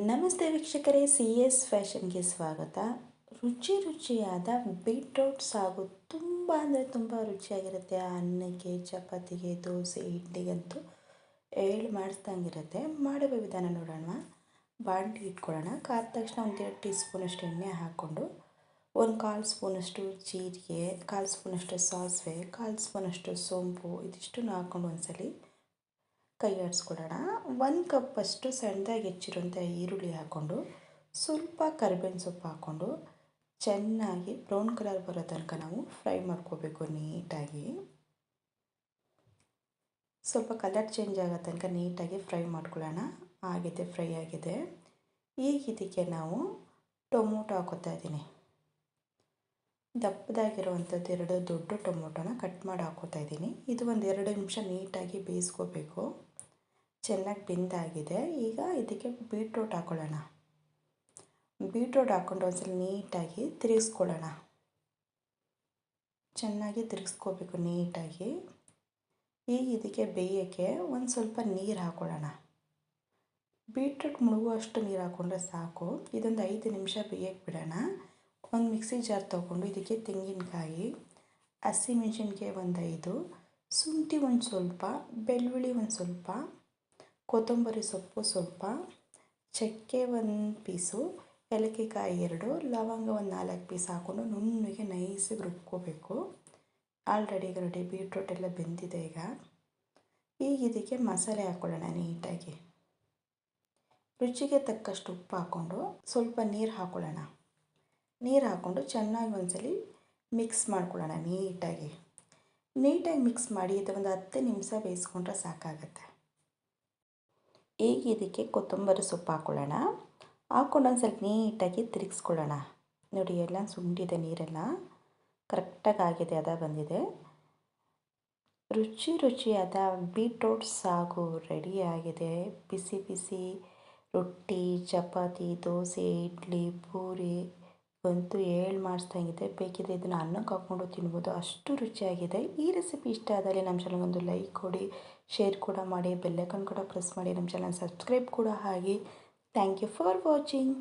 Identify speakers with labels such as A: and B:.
A: ನಮಸ್ತೆ ವೀಕ್ಷಕರೇ, C S ಫ್ಯಾಷನ್ಗೆ ಸ್ವಾಗತ. ರುಚಿಯಾದ ಬೀಟ್ರೂಟ್ ಸಾಗು ತುಂಬ ಅಂದರೆ ತುಂಬ ರುಚಿಯಾಗಿರುತ್ತೆ. ಅನ್ನಕ್ಕೆ, ಚಪಾತಿಗೆ, ದೋಸೆ, ಇಡ್ಲಿಗಂತೂ ಮಾಡಿಸ್ದಂಗಿರುತ್ತೆ. ಮಾಡುವ ವಿಧಾನ ನೋಡೋಣ. ಬಾಣಲಿ ಇಟ್ಕೊಳ್ಳೋಣ. ಕಾದ ತಕ್ಷಣ 1-2 ಟೀ ಸ್ಪೂನಷ್ಟು ಎಣ್ಣೆ ಹಾಕ್ಕೊಂಡು 1/4 ಸ್ಪೂನಷ್ಟು ಜೀರಿಗೆ, 1/4 ಸ್ಪೂನಷ್ಟು ಸಾಸಿವೆ, 1/4 ಸ್ಪೂನಷ್ಟು ಸೋಂಪು ಇದಿಷ್ಟನ್ನು ಹಾಕ್ಕೊಂಡು ಒಂದ್ಸಲಿ ಕೈ ಆಡಿಸ್ಕೊಳ್ಳೋಣ. 1 ಕಪ್ಪಷ್ಟು ಸಣ್ಣದಾಗಿ ಹೆಚ್ಚಿರುವಂಥ ಈರುಳ್ಳಿ ಹಾಕ್ಕೊಂಡು ಸ್ವಲ್ಪ ಕರಿಬೇವಿನ ಸೊಪ್ಪು ಹಾಕ್ಕೊಂಡು ಚೆನ್ನಾಗಿ ಬ್ರೌನ್ ಕಲರ್ ಬರೋ ತನಕ ನಾವು ಫ್ರೈ ಮಾಡ್ಕೋಬೇಕು ನೀಟಾಗಿ. ಸ್ವಲ್ಪ ಕಲರ್ ಚೇಂಜ್ ಆಗೋ ತನಕ ನೀಟಾಗಿ ಫ್ರೈ ಮಾಡ್ಕೊಳ್ಳೋಣ. ಫ್ರೈ ಆಗಿದೆ. ಈಗ ಇದಕ್ಕೆ ನಾವು ಟೊಮೊಟೊ ಹಾಕೋತಾ ಇದ್ದೀನಿ. ದಪ್ಪದಾಗಿರುವಂಥದ್ದು 2 ದೊಡ್ಡ ಟೊಮೊಟೊನ ಕಟ್ ಮಾಡಿ ಹಾಕೋತಾ ಇದ್ದೀನಿ. ಇದು ಒಂದು 2 ನಿಮಿಷ ನೀಟಾಗಿ ಬೇಯಿಸ್ಕೋಬೇಕು. ಚೆನ್ನಾಗಿ ಬೆಂದಾಗಿದೆ. ಈಗ ಇದಕ್ಕೆ ಬೀಟ್ರೂಟ್ ಹಾಕ್ಕೊಳ್ಳೋಣ. ಬೀಟ್ರೂಟ್ ಹಾಕ್ಕೊಂಡು ಒಂದ್ಸಲ ನೀಟಾಗಿ ತಿರುಗಿಸ್ಕೊಳ್ಳೋಣ. ಚೆನ್ನಾಗಿ ತಿರುಗಿಸ್ಕೋಬೇಕು ನೀಟಾಗಿ. ಈಗ ಇದಕ್ಕೆ ಬೇಯೋಕ್ಕೆ ಒಂದು ಸ್ವಲ್ಪ ನೀರು ಹಾಕ್ಕೊಳ್ಳೋಣ. ಬೀಟ್ರೂಟ್ ಮುಳುಗುವಷ್ಟು ನೀರು ಹಾಕ್ಕೊಂಡ್ರೆ ಸಾಕು. ಇದೊಂದು 5 ನಿಮಿಷ ಬೇಯಕ್ಕೆ ಬಿಡೋಣ. ಒಂದು ಮಿಕ್ಸಿ ಜಾರ್ ತೊಗೊಂಡು ಇದಕ್ಕೆ ತೆಂಗಿನಕಾಯಿ, ಹಸಿಮೆಣಸಿನ್ಕಾಯಿ ಒಂದು 5, ಶುಂಠಿ ಒಂದು ಸ್ವಲ್ಪ, ಬೆಳ್ಳುಳ್ಳಿ ಒಂದು ಸ್ವಲ್ಪ, ಕೊತ್ತಂಬರಿ ಸೊಪ್ಪು ಸ್ವಲ್ಪ, ಚಕ್ಕೆ 1 ಪೀಸು, ಏಲಕ್ಕಿಕಾಯಿ 2, ಲವಂಗ ಒಂದು 4 ಪೀಸ್ ಹಾಕ್ಕೊಂಡು ನುಣ್ಣಗೆ ನೈಸಾಗಿ ರುಬ್ಕೋಬೇಕು. ರೆಡಿ ಬೀಟ್ರೂಟ್ ಎಲ್ಲ ಬೆಂದಿದೆ. ಈಗ ಇದಕ್ಕೆ ಮಸಾಲೆ ಹಾಕ್ಕೊಳ್ಳೋಣ ನೀಟಾಗಿ. ರುಚಿಗೆ ತಕ್ಕಷ್ಟು ಉಪ್ಪು ಹಾಕ್ಕೊಂಡು ಸ್ವಲ್ಪ ನೀರು ಹಾಕ್ಕೊಳ್ಳೋಣ. ನೀರು ಹಾಕ್ಕೊಂಡು ಚೆನ್ನಾಗಿ ಒಂದ್ಸಲಿ ಮಿಕ್ಸ್ ಮಾಡ್ಕೊಳ್ಳೋಣ ನೀಟಾಗಿ ಮಿಕ್ಸ್ ಮಾಡಿ ಒಂದು 10 ನಿಮಿಷ ಬೇಯಿಸ್ಕೊಂಡ್ರೆ ಸಾಕಾಗತ್ತೆ. ಈಗ ಇದಕ್ಕೆ ಕೊತ್ತಂಬರಿ ಸೊಪ್ಪು ಹಾಕ್ಕೊಳ್ಳೋಣ. ಹಾಕ್ಕೊಂಡು ಒಂದು ಸ್ವಲ್ಪ ನೀಟಾಗಿ ತಿರುಗಿಸ್ಕೊಳ್ಳೋಣ. ನೋಡಿ, ಎಲ್ಲ ಸುಂಡಿದೆ, ನೀರೆಲ್ಲ ಕರೆಕ್ಟಾಗಿ ಆಗಿದೆ, ಬಂದಿದೆ. ರುಚಿಯಾದ ಬೀಟ್ರೂಟ್ ಸಾಗು ರೆಡಿಯಾಗಿದೆ. ಬಿಸಿ ಬಿಸಿ ರೊಟ್ಟಿ, ಚಪಾತಿ, ದೋಸೆ, ಇಡ್ಲಿ, ಪೂರಿ ಅಂತೂ ಮಾಡಿಸ್ದಂಗಿದೆ. ಬೇಕಿದ್ರೆ ಇದನ್ನು ಅನ್ನಕ್ಕೆ ಹಾಕ್ಕೊಂಡು ತಿನ್ಬೋದು, ಅಷ್ಟು ರುಚಿಯಾಗಿದೆ. ಈ ರೆಸಿಪಿ ಇಷ್ಟ ಆದಲ್ಲಿ ನಮ್ಮ ಚಾನಲ್ಗೊಂದು ಲೈಕ್ ಕೊಡಿ, ಶೇರ್ ಕೂಡ ಮಾಡಿ, ಬೆಲ್ ಐಕಾನ್ ಕೂಡ ಪ್ರೆಸ್ ಮಾಡಿ, ನಮ್ಮ ಚಾನಲ್ ಸಬ್ಸ್ಕ್ರೈಬ್ ಕೂಡ ಆಗಿ. Thank you for watching.